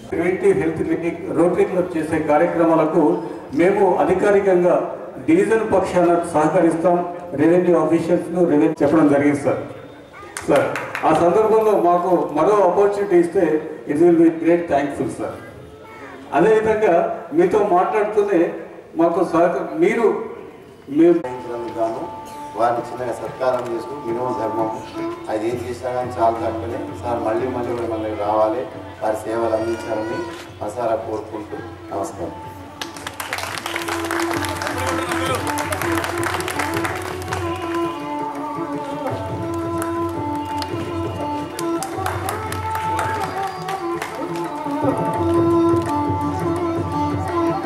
Preventive health clinic rotary club చేసే కార్యక్రమాలకు మేము అధికారికంగా డివిజన్ పక్షాన సహకరిస్తాం. రెవెన్యూ ఆఫీషియల్స్ను రెవెన్యూ చెప్పడం జరిగింది సార్. ఆ సందర్భంలో మాకు మరో ఆపర్చునిటీ ఇస్తే it will be great thankful sir. అదేవిధంగా మీతో మాట్లాడుతూనే మాకు మీరు వారిని చిన్నగా సత్కారం చేస్తూ మినిమం ధర్మం అది ఏం చేసినా కానీ చాలా తక్కువనే సార్ మళ్ళీ కూడా మళ్ళీ రావాలి, వారి సేవలు అందించాలని మనసారా కోరుకుంటూ నమస్కారం.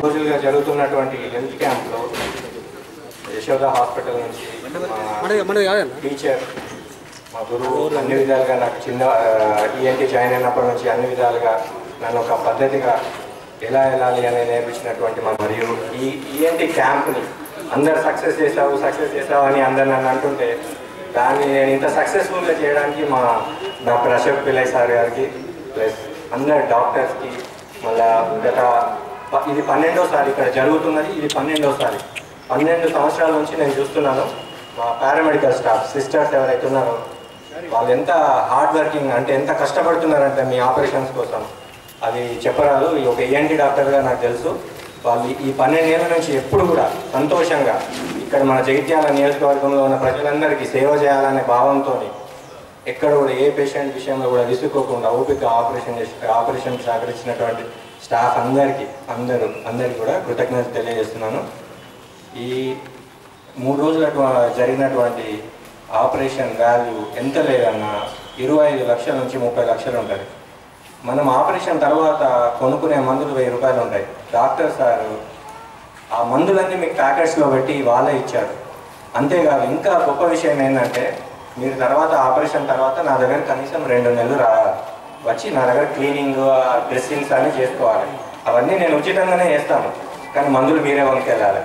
రోజులుగా జరుగుతున్నటువంటి హెల్త్ క్యాంప్లో యశోద హాస్పిటల్ నుంచి టీచర్ మా గురువు అన్ని విధాలుగా నాకు చిన్న ఈఎన్టీ జాయిన్ అయినప్పటి నుంచి అన్ని విధాలుగా నన్ను ఒక పద్ధతిగా ఎలా వెళ్ళాలి అని నేర్పించినటువంటి మరియు ఈ ఈఎన్టీ క్యాంప్ని అందరు సక్సెస్ చేసావు అని అందరు నన్ను అంటుంటే దాన్ని నేను ఇంత సక్సెస్ఫుల్గా చేయడానికి మా డాక్టర్ అశోక్ పిల్లయ్ సార్ గారికి ప్లస్ అందరు డాక్టర్స్కి మళ్ళా ఇది 12వసారి ఇక్కడ జరుగుతున్నది. ఇది 12వసారి 12 సంవత్సరాల నుంచి నేను చూస్తున్నాను. మా పారామెడికల్ స్టాఫ్ సిస్టర్స్ ఎవరైతే ఉన్నారో వాళ్ళు ఎంత హార్డ్ వర్కింగ్ అంటే ఎంత కష్టపడుతున్నారంటే మీ ఆపరేషన్స్ కోసం అది చెప్పరాదు. ఒక ఈఎన్టీ డాక్టర్గా నాకు తెలుసు. వాళ్ళు ఈ 12 ఏళ్ళ నుంచి ఎప్పుడు కూడా సంతోషంగా ఇక్కడ మన జగిత్యాల నియోజకవర్గంలో ఉన్న ప్రజలందరికీ సేవ చేయాలనే భావంతో ఎక్కడ కూడా ఏ పేషెంట్ విషయంలో కూడా విసుక్కోకుండా ఓపిక ఆపరేషన్ సహకరించినటువంటి స్టాఫ్ అందరికీ కూడా కృతజ్ఞతలు తెలియజేస్తున్నాను. ఈ 3 రోజుల జరిగినటువంటి ఆపరేషన్ వాల్యూ ఎంత లేదన్నా 25 లక్షల నుంచి 30 లక్షలు ఉంటుంది. మనం ఆపరేషన్ తర్వాత కొనుక్కునే మందులు 1000 రూపాయలు ఉంటాయి. డాక్టర్ సార్ ఆ మందులన్నీ మీకు ప్యాకెట్స్లో పెట్టి వాళ్ళే ఇచ్చారు. అంతేకాదు ఇంకా గొప్ప విషయం ఏంటంటే మీరు తర్వాత ఆపరేషన్ తర్వాత నా దగ్గర కనీసం 2 నెలలు వచ్చి నా దగ్గర క్లీనింగ్ డ్రెస్సింగ్స్ అన్నీ చేసుకోవాలి. అవన్నీ నేను ఉచితంగానే చేస్తాను, కానీ మందులు మీరే కొనుక్కెళ్ళాలి.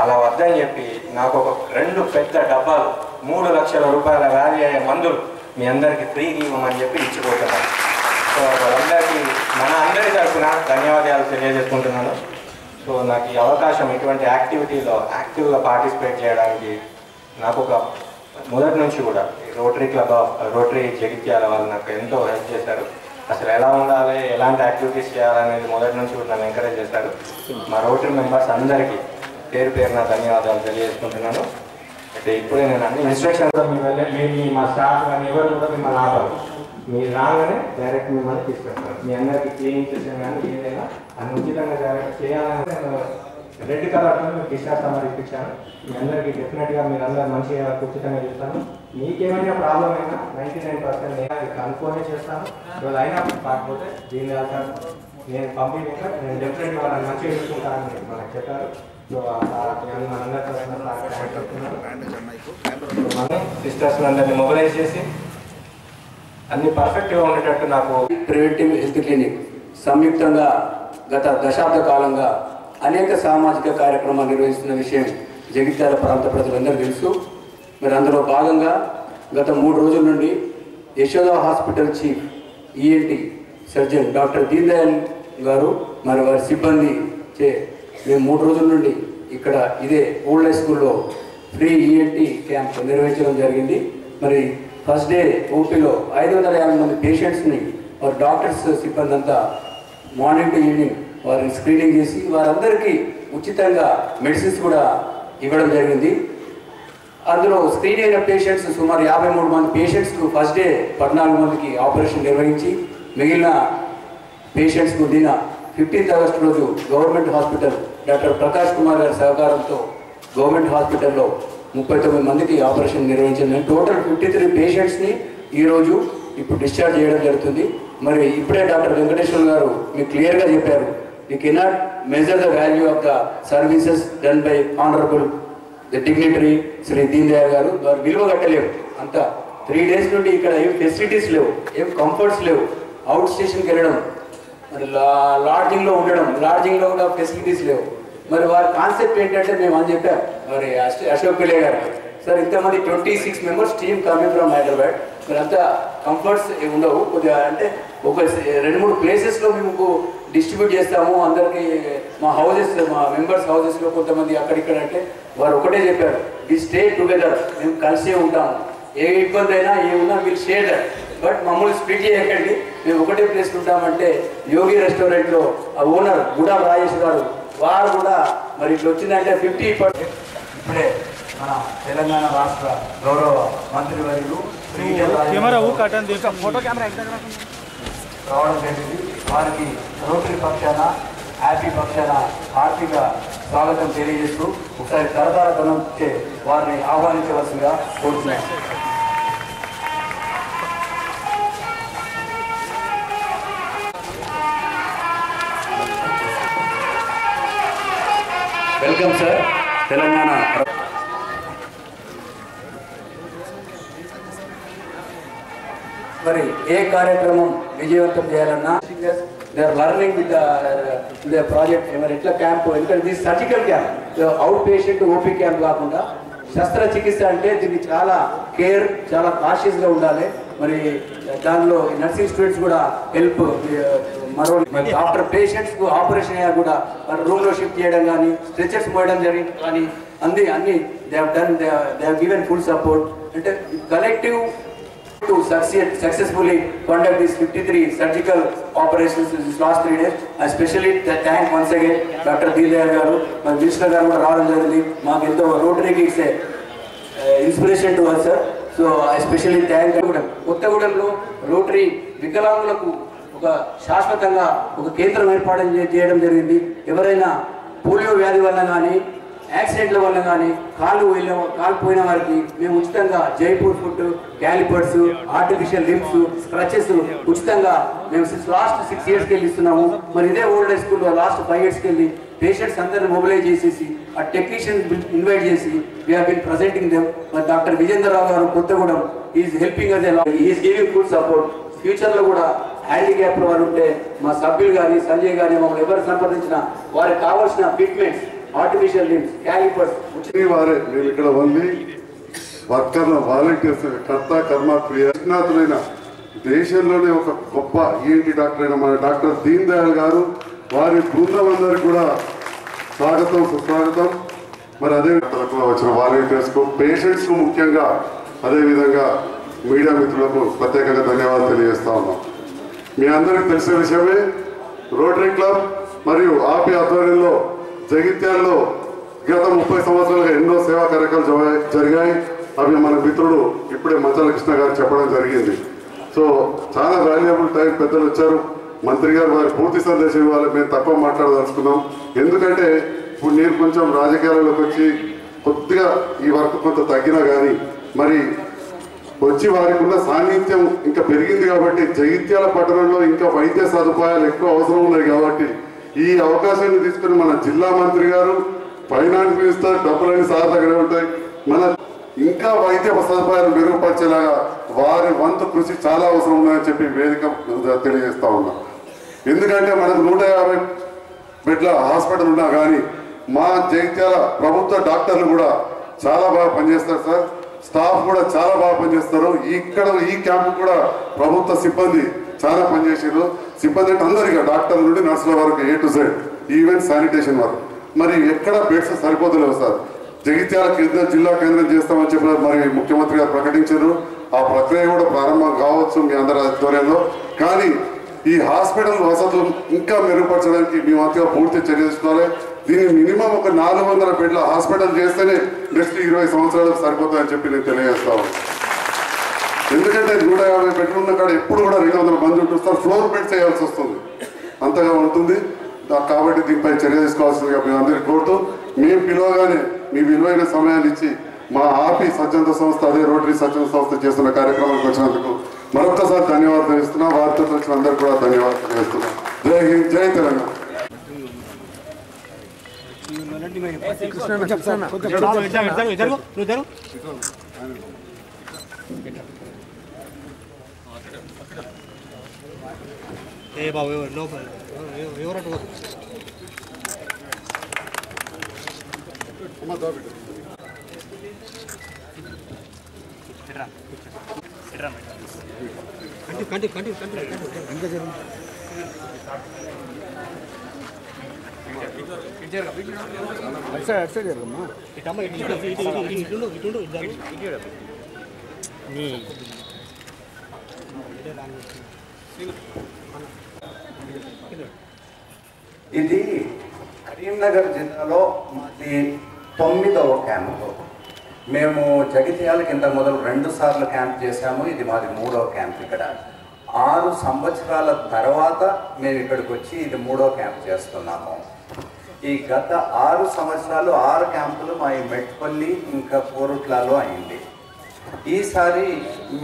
అలా వద్దని చెప్పి నాకు ఒక 2 పెద్ద డబ్బాలు 3 లక్షల రూపాయల వాల్యూ అయ్యే మందులు మీ అందరికీ ఫ్రీగా ఇవ్వమని చెప్పి ఇచ్చిపోతున్నాను. సో వాళ్ళందరికీ మన అందరి తరఫున ధన్యవాదాలు తెలియజేసుకుంటున్నాను. సో నాకు ఈ అవకాశం ఇటువంటి యాక్టివిటీలో యాక్టివ్గా పార్టిసిపేట్ చేయడానికి నాకు ఒక మొదటి నుంచి కూడా రోటరీ జగిత్యాల వాళ్ళు నాకు ఎంతో హెల్ప్ చేశారు. అసలు ఎలా ఉండాలి, ఎలాంటి యాక్టివిటీస్ చేయాలనేది మొదటి నుంచి కూడా నన్ను ఎంకరేజ్ చేశారు. మా రోటరీ మెంబర్స్ అందరికీ పేరున ధన్యవాదాలు తెలియజేసుకుంటున్నాను. అయితే ఇప్పుడే నేను అన్ని ఇన్స్ట్రక్షన్స్ మీరు మా స్టాఫ్ కానీ ఎవరు కూడా మిమ్మల్ని ఆపారు. మీరు రాగానే డైరెక్ట్ మిమ్మల్ని తీసుకెళ్తారు. మీ అందరికీ క్లీనింగ్ చేసిన కానీ ఏదైనా అన్ని ఉచితంగా చేయాలని రెడ్ కలర్తో మీకు డిశ్చార్జ్ సమ్మర్ ఇప్పించాను. మీ అందరికీ డెఫినెట్గా మీరు అందరూ మంచిగా ఉచితంగా చేస్తాను. మీకేమైనా ప్రాబ్లం అయినా 99% నేను కనుక్కొనే చేస్తాను. ఇవాళ అయినా కాకపోతే దీని నేను పంపించాక నేను డెఫినెట్గా వాళ్ళని మంచిగా చూసుకుంటానని మనకు చెప్పారు. సో సిస్టర్స్ అందరినీ మొబిలైజ్ చేసి అన్ని పర్ఫెక్ట్గా ఉండేటట్టు నాకు ప్రివెంటివ్ హెల్త్ క్లినిక్ సంయుక్తంగా గత దశాబ్ద కాలంగా అనేక సామాజిక కార్యక్రమాలు నిర్వహిస్తున్న విషయం జగిత్యాల ప్రాంత ప్రజలందరూ తెలుసు. మరి అందులో భాగంగా గత 3 రోజుల నుండి Yashoda hospital chief ENT surgeon doctor Deen Dayal గారు మరి వారి సిబ్బంది మేము 3 రోజుల నుండి ఇక్కడ ఇదే ఓల్డ్ హై స్కూల్లో ఫ్రీ ఈఎన్టీ క్యాంప్ నిర్వహించడం జరిగింది. మరి ఫస్ట్ డే ఓపీలో 550 మంది పేషెంట్స్ని వారి డాక్టర్స్ సిబ్బంది అంతా మార్నింగ్ టు ఈవినింగ్ వారిని స్క్రీనింగ్ చేసి వారందరికీ ఉచితంగా మెడిసిన్స్ కూడా ఇవ్వడం జరిగింది. అందులో స్క్రీన్ అయిన పేషెంట్స్ సుమారు 53 మంది పేషెంట్స్కు ఫస్ట్ డే 14 మందికి ఆపరేషన్ నిర్వహించి మిగిలిన పేషెంట్స్కు నిన్న 15th ఆగస్టు రోజు government hospital doctor Prakash Kumar గారి సహకారంతో గవర్నమెంట్ హాస్పిటల్లో 39 మందికి ఆపరేషన్ నిర్వహించింది. టోటల్ 53 పేషెంట్స్ని ఈరోజు ఇప్పుడు డిశ్చార్జ్ చేయడం జరుగుతుంది. మరి ఇప్పుడే డాక్టర్ వెంకటేశ్వర్ గారు మీకు క్లియర్గా చెప్పారు, you cannot measure the value of the services done by honourable the dignitary Shri Deen Dayal గారు. వారు విలువ కట్టలేవు. అంతా 3 days నుండి ఇక్కడ ఏం ఫెసిలిటీస్ లేవు, ఏం కంఫర్ట్స్ లేవు. అవుట్ స్టేషన్కి వెళ్ళడం, మరి లాడ్జింగ్లో ఉండడం, లాడ్జింగ్లో కూడా ఫెసిలిటీస్ లేవు. మరి వారి కాన్సెప్ట్ ఏంటంటే మేము అని చెప్పాం మరి అశోక్ పిల్లయ్య గారు సార్ ఇంతమంది 26 members team coming from Hyderabad, మరి అంతా కంఫర్ట్స్ ఉండవు కొద్దిగా, అంటే ఒక 2-3 ప్లేసెస్లో మేము డిస్ట్రిబ్యూట్ చేస్తాము అందరికీ. మా హౌజెస్, మా మెంబర్స్ హౌజెస్లో కొంతమంది అక్కడిక్కడ అంటే వారు ఒకటే చెప్పారు, వి స్టే టుగెదర్, మేము కలిసే ఉంటాము, ఏ ఇబ్బంది అయినా ఏమున్నా వీళ్ళు షేర్ దట్, బట్ మమ్మల్ని స్ప్లిట్ చేయకండి, మేము ఒకటే ప్లేస్లో ఉంటామంటే యోగి రెస్టారెంట్లో ఆ ఓనర్ గుడా రాజేష్ గారు వారు కూడా మరి ఇట్లా వచ్చిందంటే 50%. ఇప్పుడే మన తెలంగాణ రాష్ట్ర గౌరవ మంత్రివర్యులు రావడం జరిగింది. వారికి రోటరీ పక్షాన, హ్యాపీ పక్షాన ఆర్థిక స్వాగతం తెలియజేస్తూ ఒకసారి తరతర ధనంచే వారిని ఆహ్వానించవలసిందిగా కోరుతున్నాను. Welcome sir Telangana. మరి ఏ కార్యక్రమం విజయవంతం చేయాలన్నా they are learning with the project. మరి ఎట్లా క్యాంప్, ఎందుకంటే ఇది surgical camp, out patient OP camp కాకుండా శస్త్రచికిత్స అంటే దీనికి చాలా కేర్, చాలా కాషియస్గా ఉండాలి. మరి దానిలో నర్సింగ్ స్టూడెంట్స్ కూడా హెల్ప్, మరో ఆఫ్టర్ పేషెంట్స్కు ఆపరేషన్ అయ్యా కూడా మరి రూమ్లో షిఫ్ట్ చేయడం కానీ, స్ట్రెచర్స్ పోయడం జరిగింది కానీ అన్ని they have done, they have given full support. అంటే collective to successfully conduct these 53 surgical operations in these last 3 days. I especially thank once again Dr. Deelaya garu, my minister garu kuda raavadam jarigindi. Maaku ento Rotary ki it's a inspiration to us, sir. So I especially thank Kottagudemlo Rotary వికలాంగులకు ఒక శాశ్వతంగా ఒక కేంద్రం ఏర్పాటు చేయడం జరిగింది. ఎవరైనా polio వ్యాధి వల్ల కానీ, యాక్సిడెంట్ల వల్ల కానీ కాలు పోయిన వారికి మేము ఉచితంగా Jaipur food, callipers, artificial limbs, స్క్రచెస్ ఉచితంగా మేము లాస్ట్ 6 yearsకి వెళ్ళి ఇస్తున్నాము. మరి ఇదే ఓల్డ్ ఏజ్ స్కూల్లో లాస్ట్ 5 yearsకి వెళ్ళి పేషెంట్స్ అందరిని మొబిలైజ్ చేసేసి ఆ టెక్నీషియన్ ఇన్వైట్ చేసి we have been presenting them. మరి డాక్టర్ విజేంద్రరావు గారు Kothagudem is helping us is giving full support. ఫ్యూచర్లో కూడా హ్యాండిక్యాప్ వారు ఉంటే మా సభ్యులు కానీ, సంజయ్ కానీ మమ్మల్ని ఎవరు సంప్రదించినా వారికి కావాల్సిన ట్రీట్మెంట్స్, ఆర్టిఫిషియల్ లింబ్స్, క్యాలిపర్స్ వారే మేము ఇక్కడ ఓన్లీ వర్కర్ల వాలంటీర్స్, కర్త కర్మ క్రియాత్మకులైన దేశంలోనే ఒక గొప్ప ఈఎన్టీ డాక్టర్ అయిన మన డాక్టర్ దీన్ దయాళ్ గారు, వారి బృందం అందరికీ కూడా స్వాగతం, సుస్వాగతం. మరి అదే వచ్చిన వాలంటీర్స్కు, పేషెంట్స్కు ముఖ్యంగా, అదేవిధంగా మీడియా మిత్రులకు ప్రత్యేకంగా ధన్యవాదాలు తెలియజేస్తా ఉన్నాం. మీ అందరికీ తెలిసిన విషయమే, రోటరీ క్లబ్ మరియు ఆపి ఆధ్వర్యంలో జగిత్యాల్లో గత 30 సంవత్సరాలుగా ఎన్నో సేవా కార్యక్రమాలు జరిగాయి. అవి మన మిత్రుడు ఇప్పుడే మంచాల కృష్ణ గారు చెప్పడం జరిగింది. సో చాలా వాల్యుయబుల్ టైం పెద్దలు వచ్చారు. మంత్రి గారు వారి పూర్తి సందేశం ఇవ్వాలి. మేము తక్కువ మాట్లాడదలుచుకున్నాం, ఎందుకంటే ఇప్పుడు నేను కొంచెం రాజకీయాలలోకి వచ్చి కొద్దిగా ఈ వర్క్ కొంత తగ్గినా కానీ మరి వచ్చి వారికి ఉన్న సాన్నిధ్యం ఇంకా పెరిగింది కాబట్టి జగిత్యాల పట్టణంలో ఇంకా వైద్య సదుపాయాలు ఎక్కువ అవసరం ఉన్నాయి. కాబట్టి ఈ అవకాశాన్ని తీసుకుని మన జిల్లా మంత్రి గారు, ఫైనాన్స్ మినిస్టర్, డబ్బులన్నీ సార్ దగ్గరే ఉంటాయి, మన ఇంకా వైద్య సదుపాయాలు మెరుగుపరిచేలాగా వారి వంతు కృషి చాలా అవసరం ఉందని చెప్పి వేదిక తెలియజేస్తా ఉన్నాం. ఎందుకంటే మనకు 150 బెడ్ల హాస్పిటల్ ఉన్నా కానీ మా జగిత్యాల ప్రభుత్వ డాక్టర్లు కూడా చాలా బాగా పనిచేస్తారు సార్. స్టాఫ్ కూడా చాలా బాగా పనిచేస్తారు. ఇక్కడ ఈ క్యాంపు కూడా ప్రభుత్వ సిబ్బంది చాలా పనిచేసారు. సిబ్బంది అంటే అందరికీ, డాక్టర్ల నుండి నర్సుల వరకు A to Z, even sanitation వరకు. మరి ఎక్కడ బెడ్స్ సరిపోతలేవు సార్. జగిత్యాల జిల్లా కేంద్రం చేస్తామని చెప్పిన మరి ముఖ్యమంత్రి గారు ప్రకటించారు. ఆ ప్రక్రియ కూడా ప్రారంభం కావచ్చు మీ అందరి ఆధ్వర్యంలో. కానీ ఈ హాస్పిటల్ వసతులు ఇంకా మెరుగుపరచడానికి మీ వంతుగా పూర్తి చర్య తీసుకోవాలి. దీన్ని మినిమం ఒక 400 బెడ్ల హాస్పిటల్ చేస్తేనే నెక్స్ట్ 20 సంవత్సరాలకు సరిపోతుందని చెప్పి నేను తెలియజేస్తాను. ఎందుకంటే 150 బెడ్లు ఉన్న కాడ ఎప్పుడు కూడా 200 మంది ఉంటున్నారు. ఫ్లోర్ బెడ్ చేయాల్సి వస్తుంది, అంతగా ఉంటుంది. కాబట్టి దీనిపై చర్య తీసుకోవాల్సిందిగా మేము అందరికీ కోరుతూ, మేము పిలవగానే మీ విలువైన సమయాన్ని ఇచ్చి మా ఆపి స్వచ్ఛంద సంస్థ, అదే రోటరీ స్వచ్ఛంద సంస్థ చేస్తున్న కార్యక్రమానికి వచ్చినందుకు మరొకసారి ధన్యవాదాలు ఇస్తున్నాం. వారితో వచ్చిన అందరికీ కూడా ధన్యవాదాలు చేస్తున్నాం. జై హింద్, జై తెలంగాణ. ఏ బాబు లోపల ఎవరట్టు ఇది కరీంనగర్ జిల్లాలో మాది 9వ క్యాంపు. మేము జగిత్యాలకి ఇంత మొదలు 2 సార్లు క్యాంప్ చేశాము. ఇది మాది 3వ క్యాంప్. ఇక్కడ 6 సంవత్సరాల తర్వాత మేము ఇక్కడికి వచ్చి ఇది 3వ క్యాంప్ చేస్తున్నాము. ఈ గత 6 సంవత్సరాలు 6 క్యాంపులు మా ఈ మెట్పల్లి ఇంకా కోరుట్లలో అయింది. ఈసారి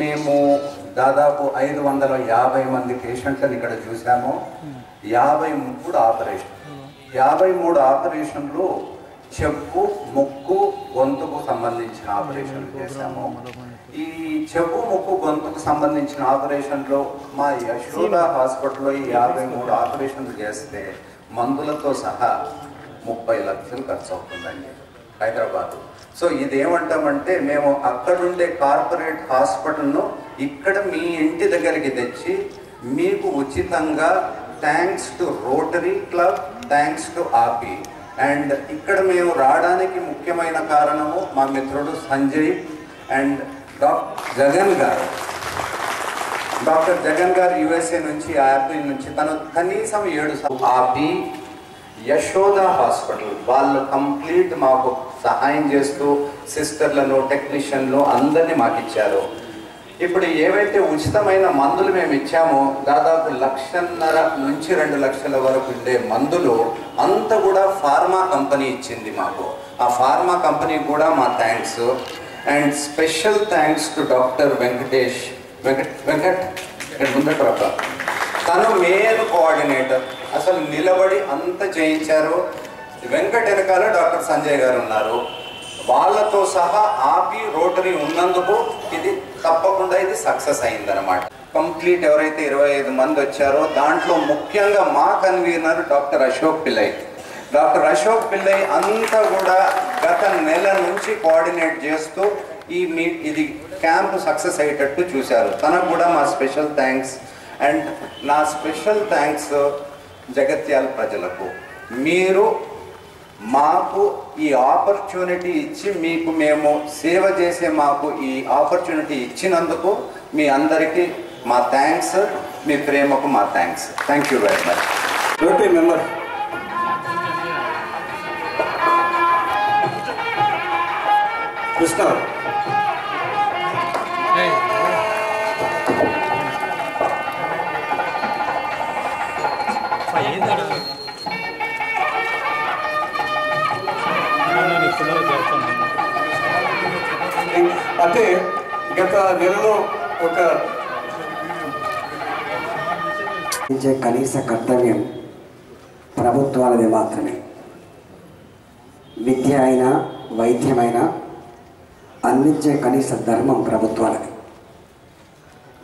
మేము దాదాపు 550 మంది పేషెంట్లను ఇక్కడ చూసాము. 53 ఆపరేషన్. 53 ఆపరేషన్లు చెప్పు, ముక్కు, గొంతుకు సంబంధించిన ఆపరేషన్లు చేశాము. ఈ చెప్పు, ముక్కు, గొంతుకు సంబంధించిన ఆపరేషన్లో మా యశోద హాస్పిటల్లో ఈ 53 ఆపరేషన్లు చేస్తే మందులతో సహా 30 లక్షలు ఖర్చు అవుతుందండి హైదరాబాద్. సో ఇదేమంటామంటే మేము అక్కడుండే కార్పొరేట్ హాస్పిటల్ను ఇక్కడ మీ ఇంటి దగ్గరికి తెచ్చి మీకు ఉచితంగా, thanks to rotary club, thanks to ఆపి, అండ్ ఇక్కడ మేము రావడానికి ముఖ్యమైన కారణము మా మిత్రుడు సంజయ్ అండ్ డాక్టర్ జగన్ గారు. డాక్టర్ జగన్ గారు యుఎస్ఏ నుంచి, ఆపిల్ నుంచి తను కనీసం 7 ఆపి యశోద హాస్పిటల్ వాళ్ళు కంప్లీట్ మాకు సహాయం చేస్తూ సిస్టర్లను, టెక్నీషియన్లు అందరినీ మాకు ఇచ్చారు. ఇప్పుడు ఏవైతే ఉచితమైన మందులు మేము ఇచ్చామో దాదాపు 1.5 నుంచి 2 లక్షల వరకు ఉండే మందులు అంతా కూడా ఫార్మా కంపెనీ ఇచ్చింది మాకు. ఆ ఫార్మా కంపెనీ కూడా మా thanks. And special thanks to doctor Venkat ముందట. తను మెయిన్ కోఆర్డినేటర్. అసలు నిలబడి అంత చేయించారు. వెంకట్ వెనకాల డాక్టర్ సంజయ్ గారు ఉన్నారు. వాళ్ళతో సహా ఆపి రోటరీ ఉన్నందుకు ఇది తప్పకుండా ఇది సక్సెస్ అయిందనమాట. కంప్లీట్ ఎవరైతే 25 మంది వచ్చారో దాంట్లో ముఖ్యంగా మా convener doctor Ashok Pillai. Doctor Ashok Pillai అంతా కూడా గత నెల నుంచి కోఆర్డినేట్ చేస్తూ ఇది క్యాంప్ సక్సెస్ అయ్యేటట్టు చూశారు. తనకు కూడా మా స్పెషల్ థ్యాంక్స్. అండ్ నా స్పెషల్ థ్యాంక్స్ జగిత్యాల ప్రజలకు. మీరు మాకు ఈ ఆపర్చునిటీ ఇచ్చి మీకు మేము సేవ చేసే మాకు ఈ ఆపర్చునిటీ ఇచ్చినందుకు మీ అందరికీ మా థ్యాంక్స్. మీ ప్రేమకు మా thanks. Thank you very much. Rotary member Krishna అంటే గత నెలలో ఒక కనీస కర్తవ్యం ప్రభుత్వాలది మాత్రమే. విద్య అయినా, వైద్యమైనా అందించే కనీస ధర్మం ప్రభుత్వాలది.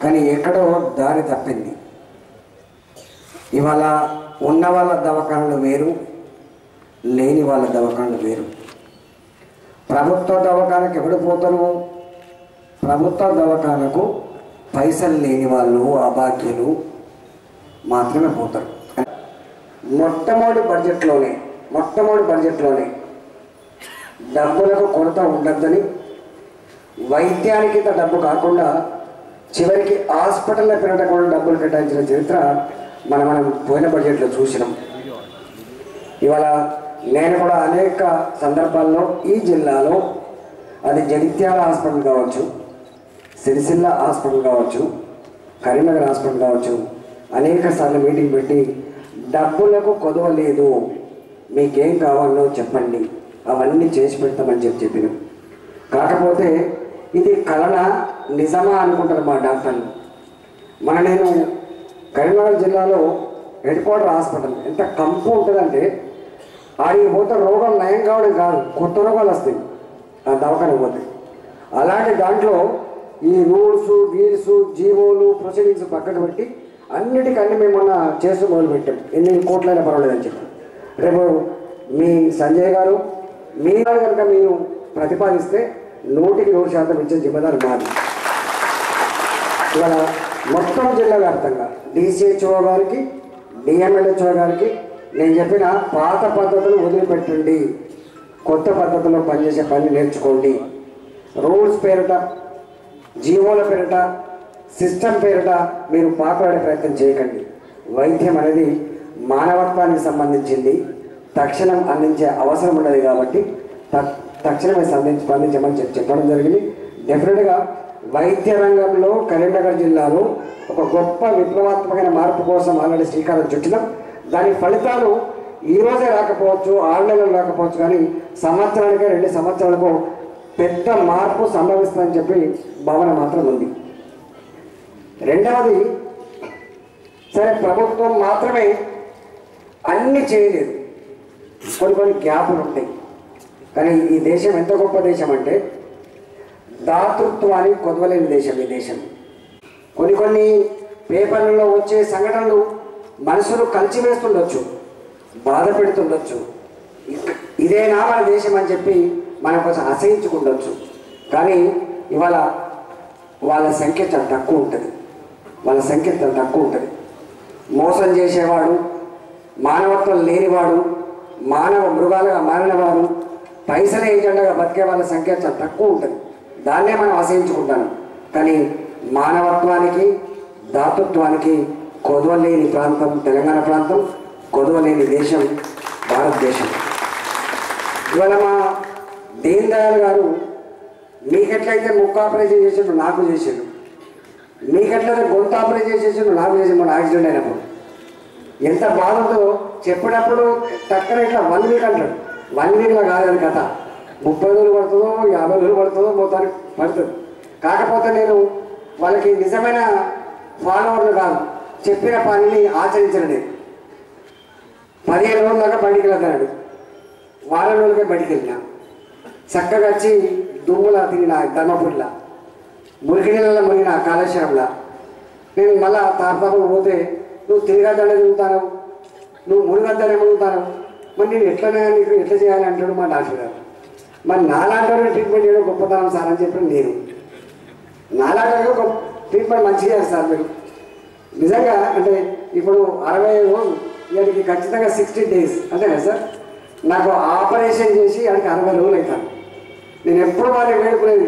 కానీ ఎక్కడో దారి తప్పింది. ఇవాళ ఉన్న వాళ్ళ దవాఖానలు వేరు, లేని వాళ్ళ దవాఖానలు వేరు. ప్రభుత్వ దవాఖానకు ఎవడు పోతారు? ప్రభుత్వ దవాఖానకు పైసలు లేని వాళ్ళు, అభాగ్యులు మాత్రమే పోతారు. మొట్టమొదటి బడ్జెట్లోనే డబ్బులకు కొరత ఉండద్దని, వైద్యానికి ఇంత డబ్బు కాకుండా చివరికి హాస్పిటల్లో పెరగడం కూడా డబ్బులు కేటాయించిన చరిత్ర మనం పోయిన బడ్జెట్లో చూసినాం. ఇవాళ నేను కూడా అనేక సందర్భాల్లో ఈ జిల్లాలో అది జగిత్యాల హాస్పిటల్ కావచ్చు, సిరిసిల్ల హాస్పిటల్ కావచ్చు, కరీంనగర్ హాస్పిటల్ కావచ్చు, అనేక సార్లు మీటింగ్ పెట్టి డబ్బులకు కొదవ లేదు, మీకేం కావాలో చెప్పండి, అవన్నీ చేసి పెడతామని చెప్పినాం. కాకపోతే ఇది కలన నిజమా అనుకుంటారు మా డాక్టర్లు. నేను కరీంనగర్ జిల్లాలో హెడ్ క్వార్టర్ హాస్పిటల్ ఎంత కంపు ఉంటుందంటే ఆడికి పోతే రోగం నయం కావడం కాదు, కొత్త రోగాలు వస్తాయి ఆ దవాఖానకు పోతే. అలాంటి దాంట్లో ఈ రూల్స్, గీల్స్, జీవోలు, ప్రొసీడింగ్స్ పక్కకు పెట్టి అన్నిటికన్నీ మేము మొన్న చేస్తూ మొదలుపెట్టాం. ఎన్ని కోట్లైనా పర్వాలేదని చెప్పి. రేపు మీ సంజయ్ గారు మీరు కనుక మీరు ప్రతిపాదిస్తే 100% ఇచ్చే జిమ్మదారు మాది. ఇవాళ మొత్తం జిల్లా వ్యాప్తంగా DCHO గారికి, DMLHO గారికి నేను చెప్పిన పాత పద్ధతులు వదిలిపెట్టండి, కొత్త పద్ధతిలో పనిచేసే పని నేర్చుకోండి. రూల్స్ పేరిట, జీవోల పేరిట, సిస్టమ్ పేరిట మీరు పాకులాడే ప్రయత్నం చేయకండి. వైద్యం అనేది మానవత్వానికి సంబంధించింది, తక్షణం అందించే అవసరం ఉన్నది కాబట్టి తక్షణమే స్పందించమని చెప్పడం జరిగింది. డెఫినెట్గా వైద్య రంగంలో కరీంనగర్ జిల్లాలో ఒక గొప్ప విప్లవాత్మకమైన మార్పు కోసం ఆల్రెడీ శ్రీకారం చుట్టినాం. దాని ఫలితాలు ఈరోజే రాకపోవచ్చు, 6 నెలలు రాకపోవచ్చు, కానీ సంవత్సరానికి 2 సంవత్సరాలకు పెద్ద మార్పు సంభవిస్తుందని చెప్పి భావన మాత్రం ఉంది. రెండవది, సరే ప్రభుత్వం మాత్రమే అన్నీ చేయలేదు, కొన్ని గ్యాపులు ఉంటాయి. కానీ ఈ దేశం ఎంత గొప్ప దేశం అంటే దాతృత్వానికి కొదవలేని దేశం ఈ దేశం. కొన్ని పేపర్లలో వచ్చే సంఘటనలు మనసును కలిచివేస్తుండొచ్చు, బాధ పెడుతుండొచ్చు. ఇదేనా మన దేశం అని చెప్పి మన కోసం అసహించుకుండొచ్చు. కానీ ఇవాళ వాళ్ళ సంఖ్య చాలా తక్కువ ఉంటుంది, మోసం చేసేవాడు, మానవత్వం లేనివాడు, మానవ మృగాలుగా మారినవాడు, పైసల ఏజెండాగా బతికే వాళ్ళ సంఖ్య చాలా తక్కువ ఉంటుంది. దాన్నే మనం అసహించుకుంటాను. కానీ మానవత్వానికి, దాతృత్వానికి కొదవలేని ప్రాంతం తెలంగాణ ప్రాంతం, కొదవలేని దేశం భారతదేశం. ఇవాళ మా దీన్ దయాళ్ గారు మీకెట్లయితే ముక్కు ఆపరేషన్ చేసిండు నాకు చేసిండు, మీకెట్లయితే గొంతు ఆపరేషన్ చేసిండు నాకు చేసిండు. మన యాక్సిడెంట్ అయినప్పుడు ఎంత బాధ ఉందో చెప్పినప్పుడు టక్కన ఇట్లా 1 వీక్ అంటాడు. 1 వీక్లో కాదని కథ, 30 రోజులు పడుతుందో 50 రోజులు పడుతుందో మొత్తానికి పడుతుంది. కాకపోతే నేను వాళ్ళకి నిజమైన ఫాలోవర్లు కాదు, చెప్పిన పనిని ఆచరించలేదు. 15 రోజుల దాకా బయటికి వెళ్తాడు, వారం రోజులకే బయటికి వెళ్ళినా, చక్కగా వచ్చి దుమ్ములా తిరిగిన ధర్మపురిలా, మురికి నీళ్ళలో మురిగిన కాళేశ్వరంలా. నేను మళ్ళా తాపతాపకు పోతే నువ్వు తిరగద్దనే తిరుగుతాను, నువ్వు మునిగద్దనే మునుగుతాను, మరి నేను ఎట్లా చేయాలి అంటాడు మా డాక్టర్ గారు. మరి నాలాంటి ట్రీట్మెంట్ చేయడం గొప్పతనం సార్ అని చెప్పి నేను, నాలాంటి ఒక ట్రీట్మెంట్ మంచిగా చేయాలి సార్ మీరు నిజంగా. అంటే ఇప్పుడు 65 రోజులు, ఇక్కడికి ఖచ్చితంగా 60 డేస్ అంతే కదా సార్. నాకు ఆపరేషన్ చేసి అక్కడికి 60 రోజులు అవుతాను. నేను ఎప్పుడు వాళ్ళని వేడుకునేది,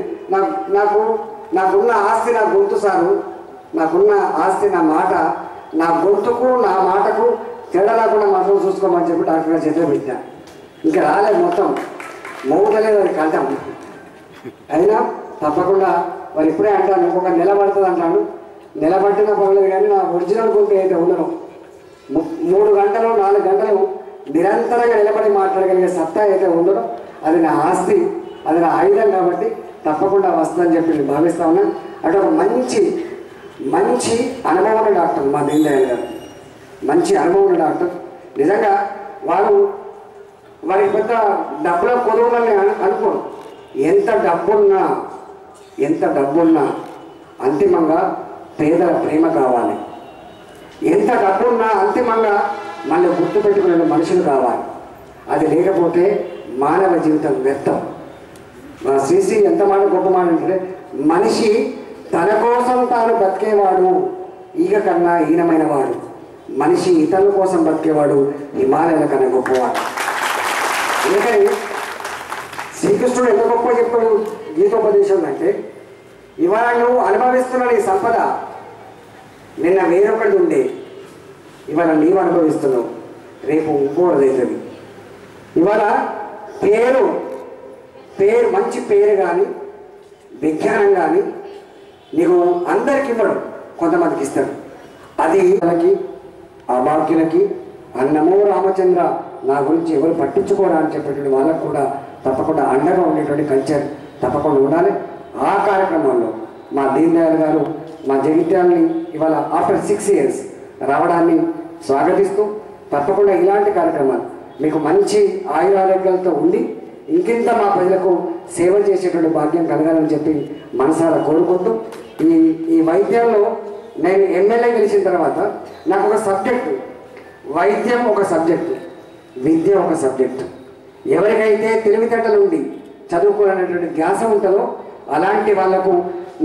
నాకున్న ఆస్తి నా గొంతు సారు, నాకున్న ఆస్తి నా మాట, నా గొంతుకు నా మాటకు తేడా లేకుండా మాత్రం చూసుకోమని చెప్పి డాక్టర్ గారు చేతిలో పెట్టా. ఇంకా రాలేదు, మొత్తం మౌతలేదు అది కంఠం. అయినా తప్పకుండా వారు ఇప్పుడే అంటాను, ఇంకొక నెల పడుతుంది అంటాను. నెల పట్టినా పర్లేదు, కానీ నా ఒరిజినల్ గొంతు అయితే ఉండను. 3 గంటలు 4 గంటలు నిరంతరంగా నిలబడి మాట్లాడగలిగే సత్తా అయితే ఉండడం, అది నా ఆస్తి, అది నా ఆయుధం. కాబట్టి తప్పకుండా వస్తుందని చెప్పి నేను భావిస్తా ఉన్నాను. అంటే ఒక మంచి అనుభవం ఉన్న డాక్టర్ మా దీన్ దయాళ్ గారు, మంచి అనుభవం ఉన్న డాక్టర్. నిజంగా వారికి పెద్ద డబ్బుల కొదవలని అనుకోరు. ఎంత డబ్బున్నా అంతిమంగా పేదల ప్రేమ కావాలి. ఎంత డబ్బున్నా అంతిమంగా మళ్ళీ గుర్తుపెట్టుకునే మనుషులు కావాలి. అది లేకపోతే మానవ జీవితం వ్యర్థం. మా శ్రీశ్రీ ఎంత మాట గొప్ప మాట అంటే, మనిషి తన కోసం తాను బతికేవాడు ఈగ కన్నా హీనమైన వాడు, మనిషి ఇతరుల కోసం బతికేవాడు హిమాలయాల కన్నా గొప్పవాడు. ఎందుకని శ్రీకృష్ణుడు ఎంత గొప్ప చెప్పాడు గీతోపదేశం అంటే, ఇవాళ నువ్వు అనుభవిస్తున్న నీ సంపద నిన్న వేరొకటి ఉండే, ఇవాళ నీవు అనుభవిస్తున్నావు, రేపు ఇంకోటిదవుతుంది. ఇవాళ పేరు మంచి పేరు కానీ విజ్ఞానం కానీ నీకు అందరికి ఇవ్వడం, కొంతమందికి ఇస్తాడు. అది వాళ్ళకి అభాగ్యులకి అన్నమో రామచంద్ర నా గురించి ఎవరు పట్టించుకోరా అని చెప్పేటువంటి వాళ్ళకు కూడా తప్పకుండా అండగా ఉండేటువంటి కల్చర్ తప్పకుండా ఉండాలి. ఆ కార్యక్రమంలో మా దీన్ దయాళ్ గారు మా జగిత్యాలని ఇవాళ ఆఫ్టర్ 6 years రావడాన్ని స్వాగతిస్తూ, తప్పకుండా ఇలాంటి కార్యక్రమాలు మీకు మంచి ఆయురారోగ్యాలతో ఉండి ఇంకింత మా ప్రజలకు సేవ చేసేటువంటి భాగ్యం కలగాలని చెప్పి మనసారా కోరుకుంటూ, ఈ వైద్యంలో నేను ఎమ్మెల్యే గెలిచిన తర్వాత నాకు ఒక సబ్జెక్టు, వైద్యం ఒక సబ్జెక్టు, విద్య ఒక సబ్జెక్టు. ఎవరికైతే తెలివితేటలు ఉండి చదువుకోవాలనేటువంటి ధ్యాస ఉంటుందో అలాంటి వాళ్లకు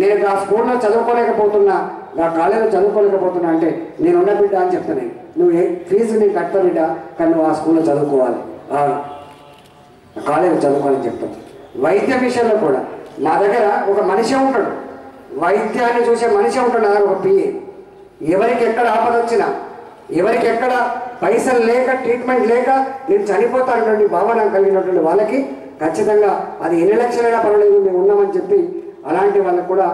నేను ఆ స్కూల్లో చదువుకోలేకపోతున్నా, ఆ కాలేజీలో చదువుకోలేకపోతున్నా అంటే నేను ఉన్న బిడ్డ అని చెప్తాను. నువ్వు ఫీజు నేను కట్ట బిడ్డ, కానీ నువ్వు ఆ స్కూల్లో చదువుకోవాలి, ఆ కాలేజీలో చదువుకోవాలని చెప్తాను. వైద్య విషయంలో కూడా మా దగ్గర ఒక మనిషి ఉంటాడు, వైద్యాన్ని చూసే మనిషి ఉంటాడు. నాకు ఒక పిఏ. ఎవరికి ఎక్కడ ఆపద వచ్చినా, ఎవరికి ఎక్కడ పైసలు లేక ట్రీట్మెంట్ లేక నేను చనిపోతానటువంటి భావన కలిగినటువంటి వాళ్ళకి ఖచ్చితంగా అది ఎన్ని లక్షలైనా పర్వాలేదు మేము ఉన్నామని చెప్పి అలాంటి వాళ్ళకు కూడా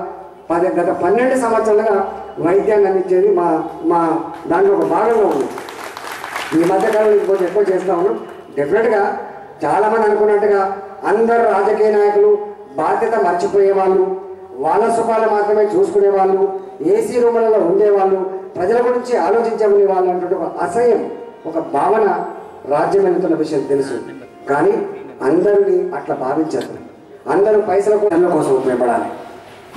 గత 12 సంవత్సరాలుగా వైద్యాన్ని అందించేది మా దాంట్లో ఒక భాగంగా ఉంది. ఈ మధ్యకాలంలో ఇంకొంచెం ఎక్కువ చేస్తూ ఉన్నాం. డెఫినెట్గా చాలామంది అనుకున్నట్టుగా అందరు రాజకీయ నాయకులు బాధ్యత మర్చిపోయే వాళ్ళు, వాళ్ళ సుఖాలు మాత్రమే చూసుకునే వాళ్ళు, ఏసీ రూములలో ఉండేవాళ్ళు, ప్రజల గురించి ఆలోచించే వాళ్ళు అంటే ఒక అసహ్యం, ఒక భావన రాజ్యం వెళ్తున్న విషయం తెలుసు. కానీ అందరినీ అట్లా భావించదు. అందరూ పైసల కోసం ఉపయోగపడాలి.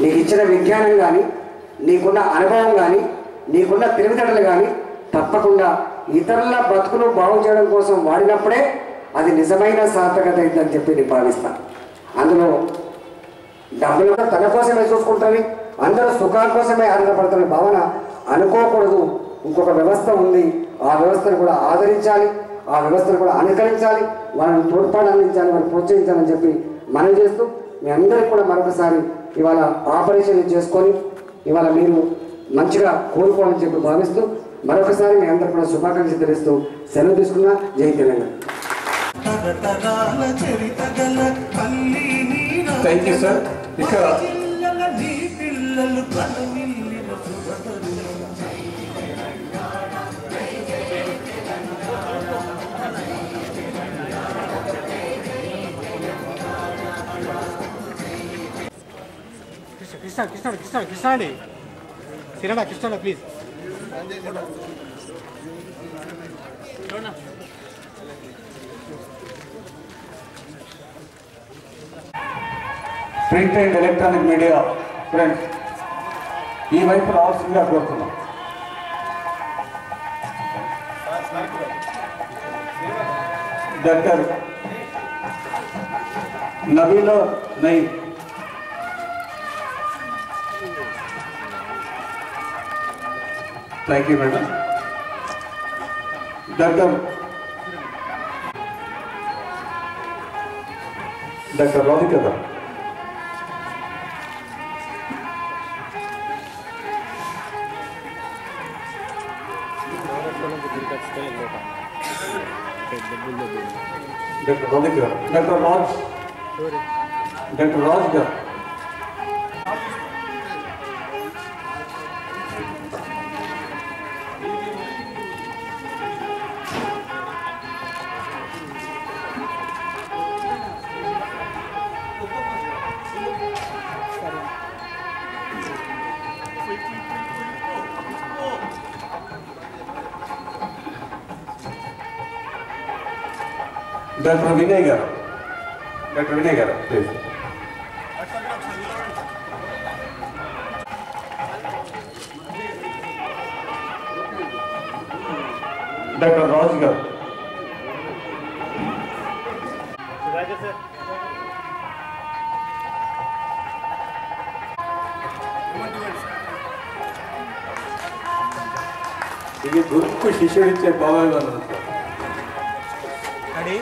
నీకు ఇచ్చిన విజ్ఞానం కానీ, నీకున్న అనుభవం కానీ, నీకున్న తెలివితేటలు కానీ తప్పకుండా ఇతరుల బతుకును బాగు చేయడం కోసం వాడినప్పుడే అది నిజమైన సార్థకత అయిందని చెప్పి నేను భావిస్తాను. అందులో డబ్బులు తన కోసమే చూసుకుంటారని, అందరూ సుఖాల కోసమే ఆధారపడతారని భావన అనుకోకూడదు. ఇంకొక వ్యవస్థ ఉంది, ఆ వ్యవస్థను కూడా ఆదరించాలి, ఆ వ్యవస్థను కూడా అనుకరించాలి, వాళ్ళని తోడ్పాటు అందించాలి, వాళ్ళని ప్రోత్సహించాలని చెప్పి మనం చేస్తూ మీ అందరికీ కూడా మరొకసారి ఇవాళ ఆపరేషన్ చేసుకొని ఇవాళ మీరు మంచిగా కోరుకోవాలని చెప్పి భావిస్తూ మరొకసారి మీ అందరికీ కూడా శుభాకాంక్షలు తెలుస్తూ సెలవు తీసుకున్నా. జై తెలంగాణ. Thank you sir. ఇక కృష్ణ అండి, Sirada Krishna please. Print and electronic media friends ఈ వైపు రావాల్సిందిగా కోరుతున్నాం. డాక్టర్ నబీలో నై thank you madam. Doctor Radhika గారు, డాక్టర్ రాధిక గారు, డాక్టర్ రాజ్ గారు, డాక్టర్ వినయ్ గారు, ప్లీజ్. డాక్టర్ రాజ్ గారు, ఇది గురుకు శిష్యుడిచ్చే బాబాయ్ గారు రెడీ.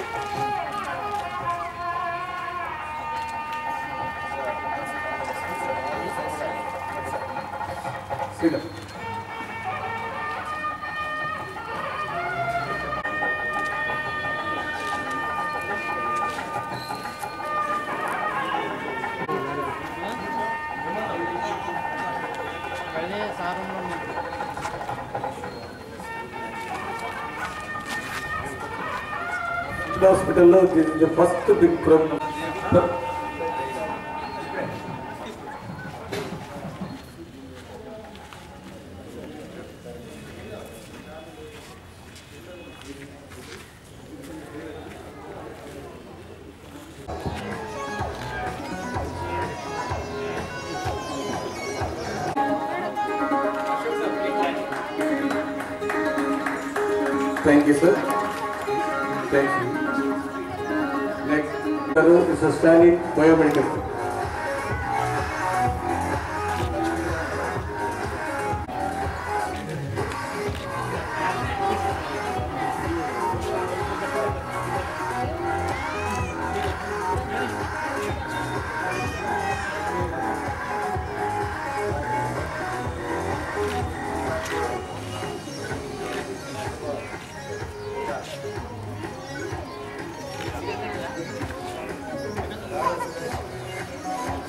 హాస్పిటల్లో first big problem. Thank you sir. Thank you. Next Mr. Stanley, Biomedical.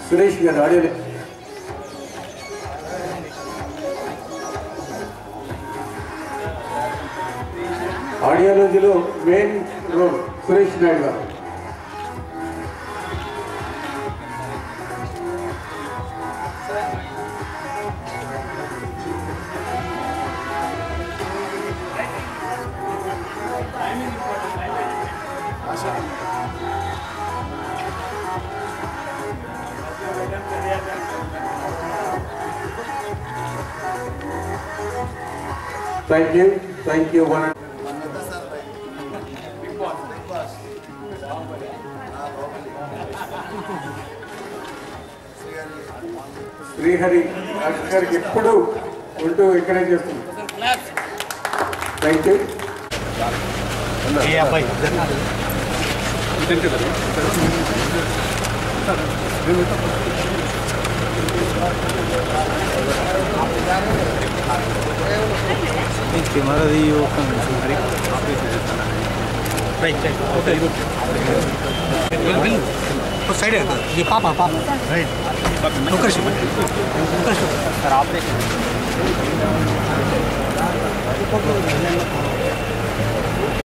Suresh గారు ఆడియో ఆడియాలజీలో మెయిన్ రోల్ సురేష్ నాయుడు గారు. Thank you. శ్రీహరి గారికి ఎప్పుడు ఉంటూ ఇక్కడే చేస్తుంది. Thank you. कैमरा दी वो राइट ओके गुड तो साइड है ये पापा राइट ओके सर ऑपरेशन